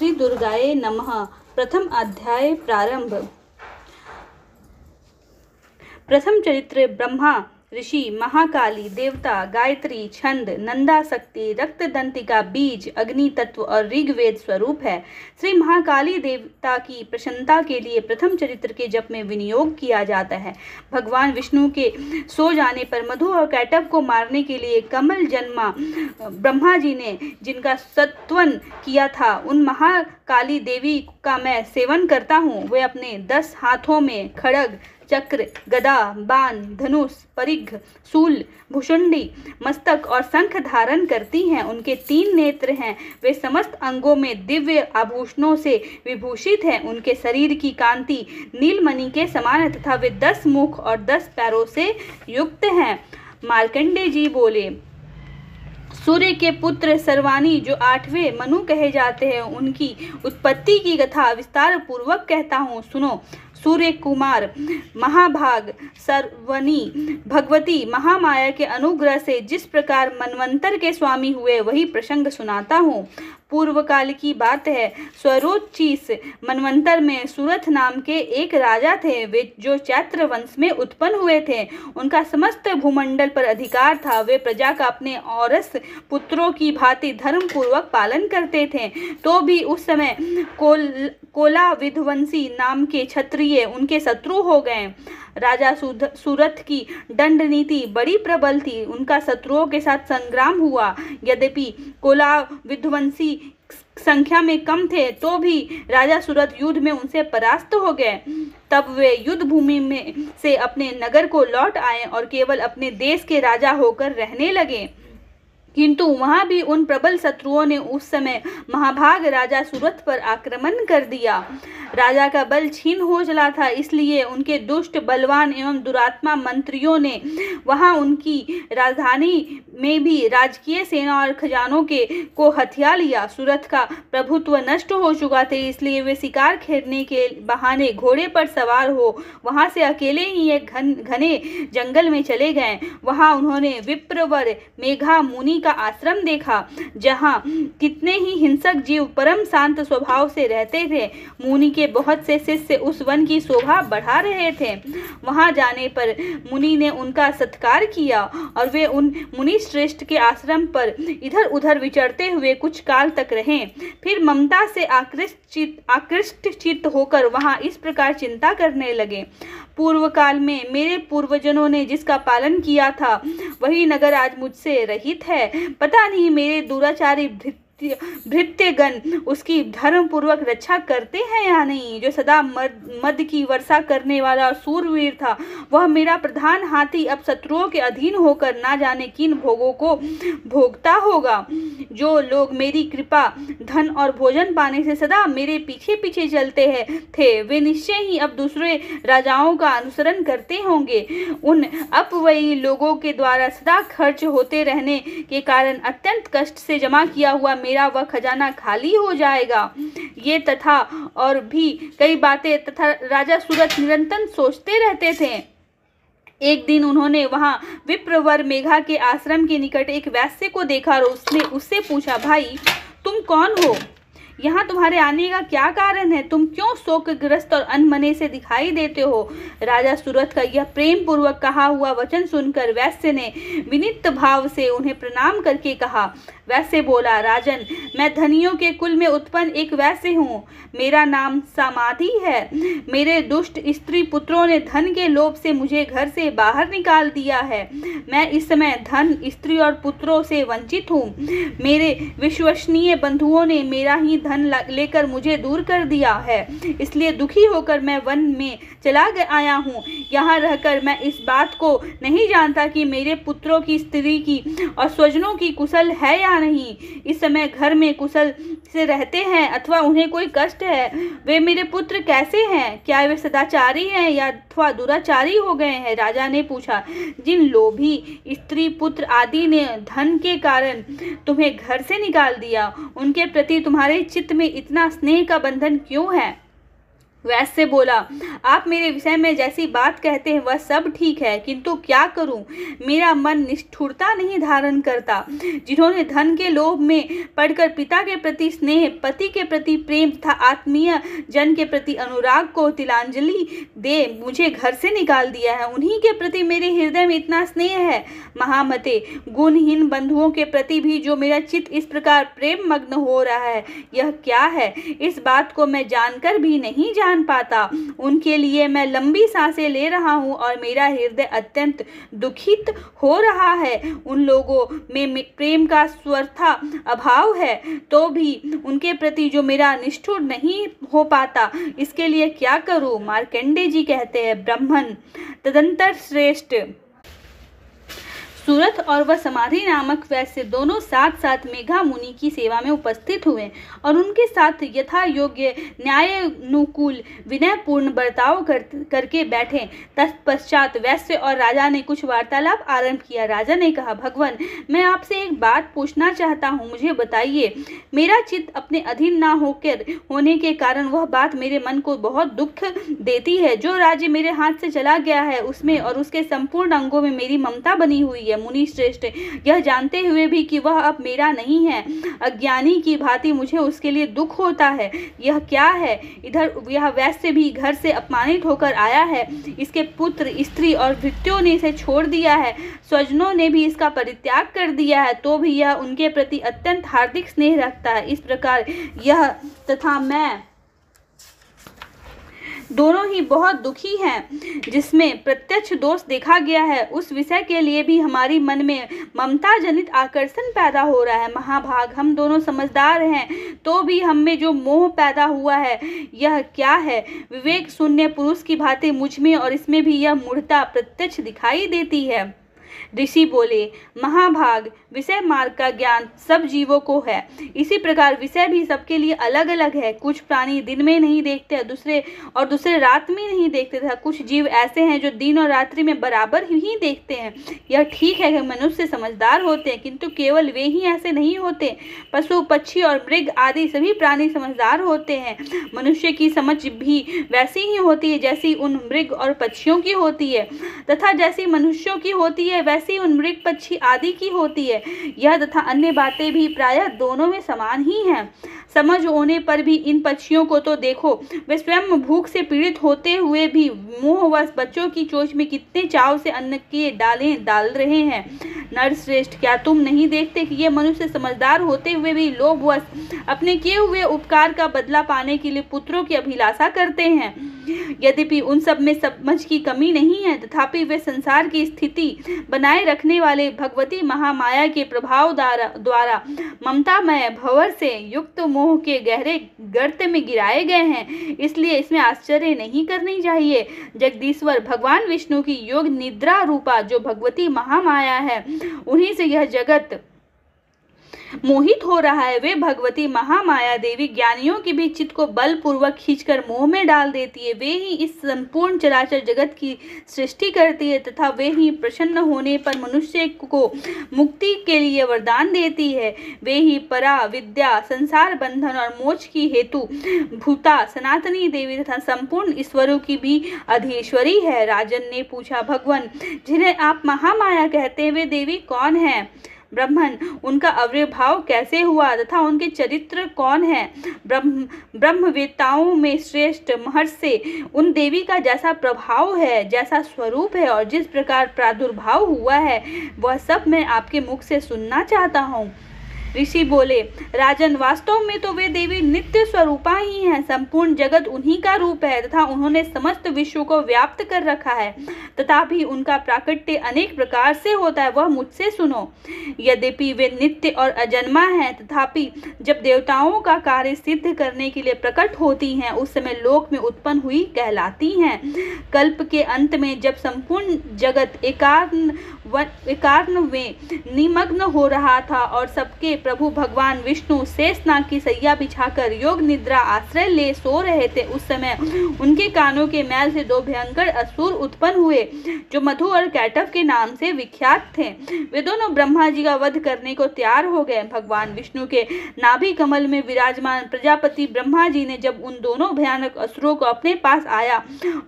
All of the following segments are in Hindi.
श्री दुर्गाये नमः। प्रथम अध्याय प्रारंभ। प्रथम चरित्र ब्रह्मा ऋषि, महाकाली देवता, गायत्री छंद, नंदा शक्ति, रक्तदंतिका बीज, अग्नि तत्व और ऋग्वेद स्वरूप है। श्री महाकाली देवता की प्रसन्नता के लिए प्रथम चरित्र के जप में विनियोग किया जाता है। भगवान विष्णु के सो जाने पर मधु और कैटभ को मारने के लिए कमल जन्मा ब्रह्मा जी ने जिनका सत्वन किया था, उन महाकाली देवी का मैं सेवन करता हूँ। वे अपने 10 हाथों में खड्ग, चक्र, गदा, बाण, धनुष, परिघ, शूल, भुषुंडी, मस्तक और शंख धारण करती हैं। उनके 3 नेत्र हैं। वे समस्त अंगों में दिव्य आभूषणों से विभूषित हैं। उनके शरीर की कांति नीलमणि के समान है तथा वे 10 मुख और 10 पैरों से युक्त हैं। मार्कंडेय जी बोले, सूर्य के पुत्र सर्वानी जो 8वें मनु कहे जाते हैं, उनकी उत्पत्ति की कथा विस्तार पूर्वक कहता हूँ, सुनो। सूर्य कुमार महाभाग सर्वनी भगवती महामाया के अनुग्रह से जिस प्रकार मनवंतर के स्वामी हुए, वही प्रसंग सुनाता हूँ। पूर्व काल की बात है। स्वरोचिस मनवंतर में सूरथ नाम के एक राजा थे, वे जो चैत्र वंश में उत्पन्न हुए थे। उनका समस्त भूमंडल पर अधिकार था। वे प्रजा का अपने औरस पुत्रों की भांति धर्म पूर्वक पालन करते थे। तो भी उस समय कोला विध्वंसी नाम के क्षत्रिय उनके शत्रु हो गए। राजा सूरथ की दंड नीति बड़ी प्रबल थी। उनका शत्रुओं के साथ संग्राम हुआ। यद्यपि कोला विध्वंसी संख्या में कम थे, तो भी राजा सूरथ युद्ध में उनसे परास्त हो गए। तब वे युद्ध भूमि में से अपने नगर को लौट आए और केवल अपने देश के राजा होकर रहने लगे। किंतु वहां भी उन प्रबल शत्रुओं ने उस समय महाभाग राजा सूरथ पर आक्रमण कर दिया। राजा का बल क्षीण हो चला था, इसलिए उनके दुष्ट, बलवान एवं दुरात्मा मंत्रियों ने वहां उनकी राजधानी में भी राजकीय सेना और खजानों को हथिया लिया। सूरथ का प्रभुत्व नष्ट हो चुका था, इसलिए वे शिकार खेलने के बहाने घोड़े पर सवार हो वहां से अकेले ही एक घने जंगल में चले गए। वहां उन्होंने विप्रवर मेघा मुनि का आश्रम देखा, जहां कितने ही हिंसक जीव परम शांत स्वभाव से रहते थे। मुनि के बहुत से शिष्य उस वन की शोभा बढ़ा रहे थे। वहां जाने पर मुनि ने उनका सत्कार किया और वे उन मुनि श्रेष्ठ के आश्रम पर इधर उधर विचरते हुए कुछ काल तक रहे। फिर ममता से आकृष्ट चित्त होकर वहां इस प्रकार चिंता करने लगे, पूर्व काल में मेरे पूर्वजनों ने जिसका पालन किया था, वही नगर आज मुझसे रहित है। पता नहीं मेरे दुराचारी भृत्यगण उसकी धर्म पूर्वक रक्षा करते हैं या नहीं। जो सदा मद की वर्षा करने वाला और सूरवीर था, वह मेरा प्रधान हाथी अब शत्रुओं के अधीन होकर ना जाने किन भोगों को भोगता होगा। जो लोग मेरी कृपा, धन और भोजन पाने से सदा मेरे पीछे पीछे चलते थे, वे निश्चय ही अब दूसरे राजाओं का अनुसरण करते होंगे। उन अपव्ययी लोगों के द्वारा सदा खर्च होते रहने के कारण अत्यंत कष्ट से जमा किया हुआ मेरा वह खजाना खाली हो जाएगा। ये तथा और भी कई बातें तथा राजा सूरथ निरंतर सोचते रहते थे। एक दिन उन्होंने वहां विप्रवर मेघा के आश्रम के निकट एक वैश्य को देखा और उससे पूछा, भाई तुम कौन हो? यहाँ तुम्हारे आने का क्या कारण है? तुम क्यों शोकग्रस्त और अनमने से दिखाई देते हो? राजा सूरथ का यह प्रेम पूर्वक कहा हुआ वचन सुनकर वैश्य ने विनीत भाव से उन्हें प्रणाम करके कहा। वैश्य बोला, राजन, मैं धनियों के कुल में उत्पन्न एक वैश्य हूँ। मेरा नाम समाधि है। मेरे दुष्ट स्त्री पुत्रों ने धन के लोभ से मुझे घर से बाहर निकाल दिया है। मैं इस समय धन, स्त्री और पुत्रों से वंचित हूँ। मेरे विश्वसनीय बंधुओं ने मेरा ही धन लेकर मुझे दूर कर दिया है, इसलिए दुखी होकर मैं वन में चला आया हूँ। यहाँ रहकर मैं इस बात को नहीं जानता कि मेरे पुत्रों की, स्त्री की और स्वजनों की कुशल है या नहीं। इस समय घर में कुशल से रहते हैं अथवा उन्हें कोई कष्ट है। वे मेरे पुत्र कैसे हैं? क्या वे सदाचारी हैं या अथवा दुराचारी हो गए हैं? राजा ने पूछा, जिन लोभी स्त्री, पुत्र आदि ने धन के कारण तुम्हें घर से निकाल दिया, उनके प्रति तुम्हारे चित्त में इतना स्नेह का बंधन क्यों है? वैश्य बोला, आप मेरे विषय में जैसी बात कहते हैं वह सब ठीक है, किंतु क्या करूं, मेरा मन निष्ठुरता नहीं धारण करता। जिन्होंने धन के लोभ में पड़कर पिता के प्रति स्नेह, पति के प्रति प्रेम तथा आत्मीय जन के प्रति अनुराग को तिलांजलि दे मुझे घर से निकाल दिया है, उन्हीं के प्रति मेरे हृदय में इतना स्नेह है। महामते, गुणहीन बंधुओं के प्रति भी जो मेरा चित्त इस प्रकार प्रेम मग्न हो रहा है, यह क्या है? इस बात को मैं जानकर भी नहीं जान पाता। उनके लिए मैं लंबी सांसें ले रहा हूँ और मेरा हृदय अत्यंत दुखित हो रहा है। उन लोगों में प्रेम का स्वथा अभाव है, तो भी उनके प्रति जो मेरा निष्ठुर नहीं हो पाता, इसके लिए क्या करूँ? मार्कंडेय जी कहते हैं, ब्राह्मण तदंतर श्रेष्ठ सूरत और वह समाधि नामक वैश्य दोनों साथ साथ मेघा मुनि की सेवा में उपस्थित हुए और उनके साथ यथा योग्य न्यायानुकूल विनयपूर्ण बर्ताव करके बैठे। तत्पश्चात वैश्य और राजा ने कुछ वार्तालाप आरंभ किया। राजा ने कहा, भगवान, मैं आपसे एक बात पूछना चाहता हूँ, मुझे बताइए। मेरा चित्त अपने अधीन ना होने के कारण वह बात मेरे मन को बहुत दुख देती है। जो राज्य मेरे हाथ से चला गया है, उसमें और उसके संपूर्ण अंगों में मेरी ममता बनी हुई है। मुनि श्रेष्ठ, यह जानते हुए भी कि वह अब मेरा नहीं है, अज्ञानी की भांति मुझे उसके लिए दुख होता है। यह क्या है? इधर यह वैश्य भी घर से अपमानित होकर आया है, इसके पुत्र, स्त्री और भृत्यों ने इसे छोड़ दिया है, स्वजनों ने भी इसका परित्याग कर दिया है, तो भी यह उनके प्रति अत्यंत हार्दिक स्नेह रखता है। इस प्रकार यह तथा मैं दोनों ही बहुत दुखी हैं। जिसमें प्रत्यक्ष दोष देखा गया है, उस विषय के लिए भी हमारी मन में ममता जनित आकर्षण पैदा हो रहा है। महाभाग, हम दोनों समझदार हैं, तो भी हम में जो मोह पैदा हुआ है, यह क्या है? विवेक शून्य पुरुष की भांति मुझ में और इसमें भी यह मूढ़ता प्रत्यक्ष दिखाई देती है। ऋषि बोले, महाभाग, विषय मार्ग का ज्ञान सब जीवों को है, इसी प्रकार विषय भी सबके लिए अलग अलग है। कुछ प्राणी दिन में नहीं देखते, दूसरे रात में नहीं देखते तथा कुछ जीव ऐसे हैं जो दिन और रात्रि में बराबर ही देखते हैं। यह ठीक है कि मनुष्य समझदार होते हैं, किंतु केवल वे ही ऐसे नहीं होते। पशु, पक्षी और मृग आदि सभी प्राणी समझदार होते हैं। मनुष्य की समझ भी वैसी ही होती है जैसी उन मृग और पक्षियों की होती है, तथा जैसी मनुष्यों की होती है वैसी उन मृग, पक्षी आदि की होती है। यह तथा अन्य बातें भी प्रायः दोनों में समान ही हैं। समझ होने पर भी इन पक्षियों को तो देखो, वे स्वयं भूख से पीड़ित होते हुए भी मोहवश बच्चों की चोंच में कितने चाव से अन्न के डालें डाल रहे हैं। नरश्रेष्ठ, क्या तुम नहीं देखते कि ये मनुष्य समझदार होते हुए भी लोभवश अपने किए हुए उपकार का बदला पाने के लिए पुत्रों की अभिलाषा करते हैं? यद्यपि उन सब में समझ की कमी नहीं है, तथापि वे संसार की स्थिति बनाए रखने वाले भगवती महामाया के प्रभाव द्वारा ममतामय भंवर से युक्त मोह के गहरे गर्त में गिराए गए हैं। इसलिए इसमें आश्चर्य नहीं करनी चाहिए। जगदीश्वर भगवान विष्णु की योग निद्रा रूपा जो भगवती महामाया है, उन्हीं से यह जगत मोहित हो रहा है। वे भगवती महामाया देवी ज्ञानियों के भी चित्त को बलपूर्वक खींचकर मोह में डाल देती है। वे ही इस संपूर्ण चराचर जगत की सृष्टि करती है तथा वे ही प्रसन्न होने पर मनुष्य को मुक्ति के लिए वरदान देती है। वे ही परा विद्या, संसार बंधन और मोक्ष की हेतु भूता सनातनी देवी तथा संपूर्ण ईश्वरों की भी अधीश्वरी है। राजन ने पूछा, भगवान, जिन्हें आप महामाया कहते हैं, वे देवी कौन है? ब्राह्मण, उनका आविर्भाव कैसे हुआ तथा उनके चरित्र कौन है? ब्रह्मवेत्ताओं में श्रेष्ठ महर्षि उन देवी का जैसा प्रभाव है, जैसा स्वरूप है और जिस प्रकार प्रादुर्भाव हुआ है, वह सब मैं आपके मुख से सुनना चाहता हूँ। ऋषि बोले, राजन, वास्तव में तो वे देवी नित्य स्वरूपा ही हैं। संपूर्ण जगत उन्हीं का रूप है तथा उन्होंने समस्त विश्व को व्याप्त कर रखा है। तथापि उनका प्राकट्य अनेक प्रकार से होता है, वह मुझसे सुनो। यद्यपि वे नित्य और अजन्मा हैं, तथापि जब देवताओं का कार्य सिद्ध करने के लिए प्रकट होती हैं, उस समय लोक में उत्पन्न हुई कहलाती हैं। कल्प के अंत में जब संपूर्ण जगत एकान एकाग्र में निमग्न हो रहा था और सबके प्रभु भगवान विष्णु शेषनाग की सैया बिछाकर योग निद्रा आश्रय ले सो रहे थे। उस समय उनके कानों के मैल से 2 भयंकर असुर उत्पन्न हुए जो मधु और कैटव के नाम से विख्यात थे। वे दोनों ब्रह्मा जी का वध करने को तैयार हो गए। भगवान विष्णु के नाभि कमल में विराजमान प्रजापति ब्रह्मा जी ने जब उन दोनों भयानक असुरों को अपने पास आया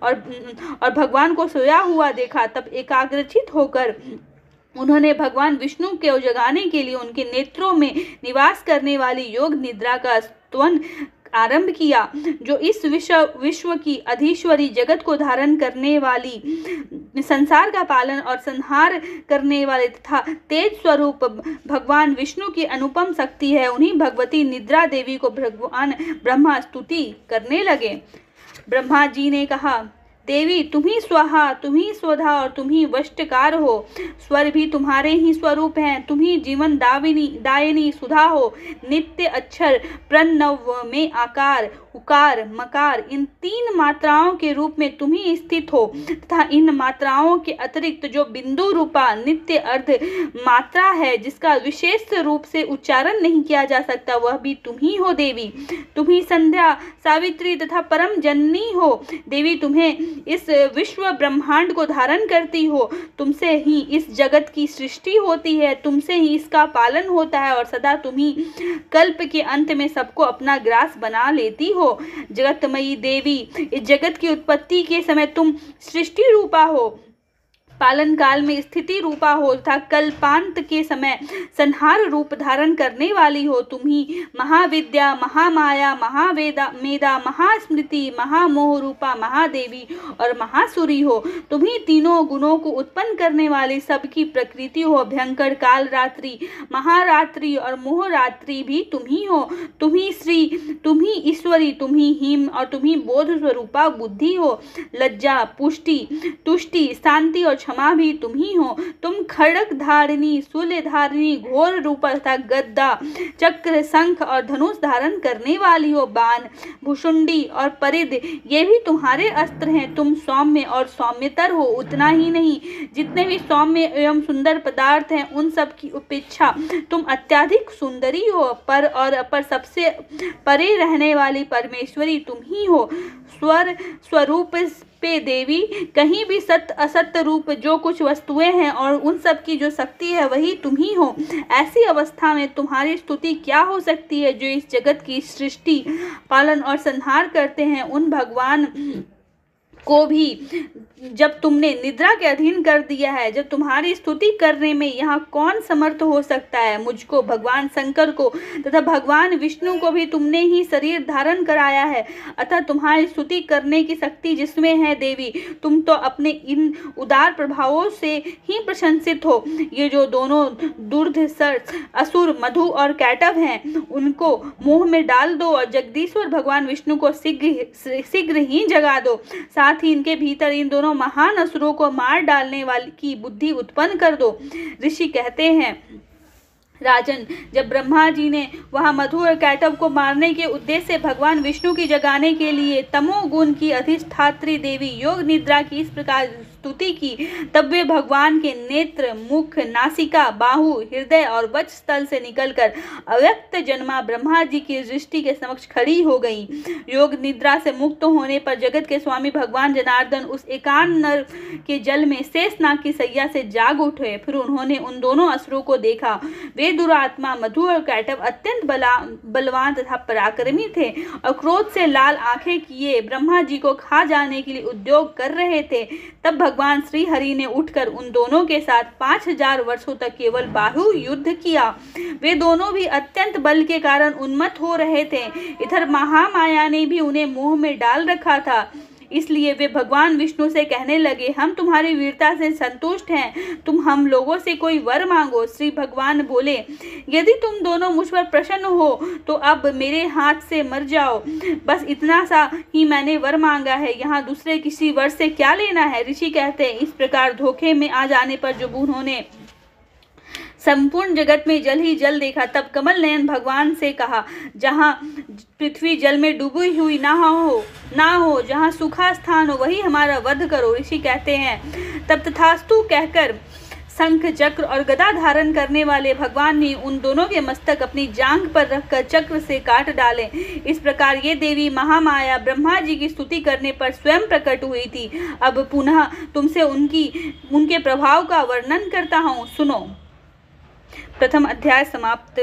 और भगवान को सोया हुआ देखा, तब एकाग्रचित होकर उन्होंने भगवान विष्णु को जगाने के लिए उनके नेत्रों में निवास करने वाली योग निद्रा का स्तवन आरंभ किया, जो इस विश्व की अधीश्वरी, जगत को धारण करने वाली, संसार का पालन और संहार करने वाले तथा तेज स्वरूप भगवान विष्णु की अनुपम शक्ति है। उन्हीं भगवती निद्रा देवी को भगवान ब्रह्मा स्तुति करने लगे। ब्रह्मा जी ने कहा, देवी तुम ही स्वाहा, तुम ही स्वधा और तुम ही वष्टकार हो। स्वर भी तुम्हारे ही स्वरूप हैं। तुम ही जीवन दायिनी सुधा हो। नित्य अक्षर प्रणव में आकार, उकार, मकार, इन 3 मात्राओं के रूप में तुम ही स्थित हो तथा इन मात्राओं के अतिरिक्त जो बिंदु रूपा नित्य अर्ध मात्रा है, जिसका विशेष रूप से उच्चारण नहीं किया जा सकता, वह भी तुम ही हो। देवी तुम ही संध्या, सावित्री तथा परम जननी हो। देवी तुम्हें इस विश्व ब्रह्मांड को धारण करती हो। तुमसे ही इस जगत की सृष्टि होती है, तुमसे ही इसका पालन होता है और सदा तुम ही कल्प के अंत में सबको अपना ग्रास बना लेती हो। जगतमयी देवी, इस जगत की उत्पत्ति के समय तुम सृष्टि रूपा हो, पालन काल में स्थिति रूपा हो तथा कल्पांत के समय संहार रूप धारण करने वाली हो। तुम ही महाविद्या, महामाया, मेधा, महास्मृति, महामोह रूपा महादेवी और महासुरी हो। तुम ही तीनों गुणों को उत्पन्न करने वाली सबकी प्रकृति हो। भयंकर काल रात्रि, महारात्रि और मोहरात्रि भी तुम ही हो। तुम ही श्री, तुम ही ईश्वरी, तुम ही हिम और तुम ही बोध स्वरूपा बुद्धि हो। लज्जा, पुष्टि, तुष्टि, शांति और क्षमा भी तुम ही हो। तुम खड्ग धारिणी, शूल धारिणी, घोर रूप तथा गद्दा, चक्र, शंख और धनुष धारण करने वाली हो। बाण, भुषुंडी और परिध, ये भी तुम्हारे अस्त्र हैं। तुम सौम्य और सौम्यतर हो। उतना ही नहीं, जितने भी सौम्य एवं सुंदर पदार्थ हैं, उन सब की अपेक्षा तुम अत्यधिक सुंदरी हो। पर और अपर सबसे परे रहने वाली परमेश्वरी तुम ही हो। स्वर स्वरूप पे देवी, कहीं भी सत्य असत्य रूप जो कुछ वस्तुएं हैं और उन सब की जो शक्ति है, वही तुम ही हो। ऐसी अवस्था में तुम्हारी स्तुति क्या हो सकती है, जो इस जगत की सृष्टि, पालन और संहार करते हैं। उन भगवान को भी जब तुमने निद्रा के अधीन कर दिया है, जब तुम्हारी स्तुति करने में यहाँ कौन समर्थ हो सकता है। मुझको, भगवान शंकर को तथा भगवान विष्णु को भी तुमने ही शरीर धारण कराया है, अतः तुम्हारी स्तुति करने की शक्ति जिसमें है। देवी तुम तो अपने इन उदार प्रभावों से ही प्रशंसित हो। ये जो दोनों दुर्धर असुर मधु और कैटव हैं, उनको मोह में डाल दो और जगदीश्वर भगवान विष्णु को शीघ्र ही जगा दो। साथ ही इनके भीतर इन दोनों महान असुरों को मार डालने वाली की बुद्धि उत्पन्न कर दो। ऋषि कहते हैं, राजन, जब ब्रह्मा जी ने वहां मधु और कैटव को मारने के उद्देश्य से भगवान विष्णु की जगाने के लिए तमोगुण की अधिष्ठात्री देवी योग निद्रा की इस प्रकार स्तुति की, तब वे भगवान के नेत्र, मुख, नासिका, बाहु, हृदय और वक्ष स्थल से निकलकर अव्यक्त जन्मा ब्रह्मा जी की दृष्टि के समक्ष खड़ी हो गई। योग निद्रा से मुक्त होने पर जगत के स्वामी भगवान जनार्दन उस एकांत नर के जल में शेषनाग की सैया से जाग उठे। फिर उन्होंने उन दोनों असुरों को देखा। वे दुरात्मा मधु और कैटव अत्यंत बलवान तथा पराक्रमी थे और क्रोध से लाल आंखें किए ब्रह्मा जी को खा जाने के लिए उद्योग कर रहे थे। तब भगवान श्री हरि ने उठकर उन दोनों के साथ 5000 वर्षों तक केवल बाहु युद्ध किया। वे दोनों भी अत्यंत बल के कारण उन्मत्त हो रहे थे। इधर महामाया ने भी उन्हें मोह में डाल रखा था, इसलिए वे भगवान विष्णु से कहने लगे, हम तुम्हारी वीरता से संतुष्ट हैं, तुम हम लोगों से कोई वर मांगो। श्री भगवान बोले, यदि तुम दोनों मुझ पर प्रसन्न हो तो अब मेरे हाथ से मर जाओ। बस इतना सा ही मैंने वर मांगा है, यहाँ दूसरे किसी वर से क्या लेना है। ऋषि कहते हैं, इस प्रकार धोखे में आ जाने पर जब उन्होंने संपूर्ण जगत में जल ही जल देखा, तब कमल नयन भगवान से कहा, जहाँ पृथ्वी जल में डूबी हुई ना हो, जहाँ सूखा स्थान हो, वही हमारा वध करो। ऋषि कहते हैं, तब तथास्तु कहकर शंख चक्र और गदा धारण करने वाले भगवान ने उन दोनों के मस्तक अपनी जांघ पर रखकर चक्र से काट डाले। इस प्रकार ये देवी महामाया ब्रह्मा जी की स्तुति करने पर स्वयं प्रकट हुई थी। अब पुनः तुमसे उनके प्रभाव का वर्णन करता हूँ, सुनो। प्रथम अध्याय समाप्त।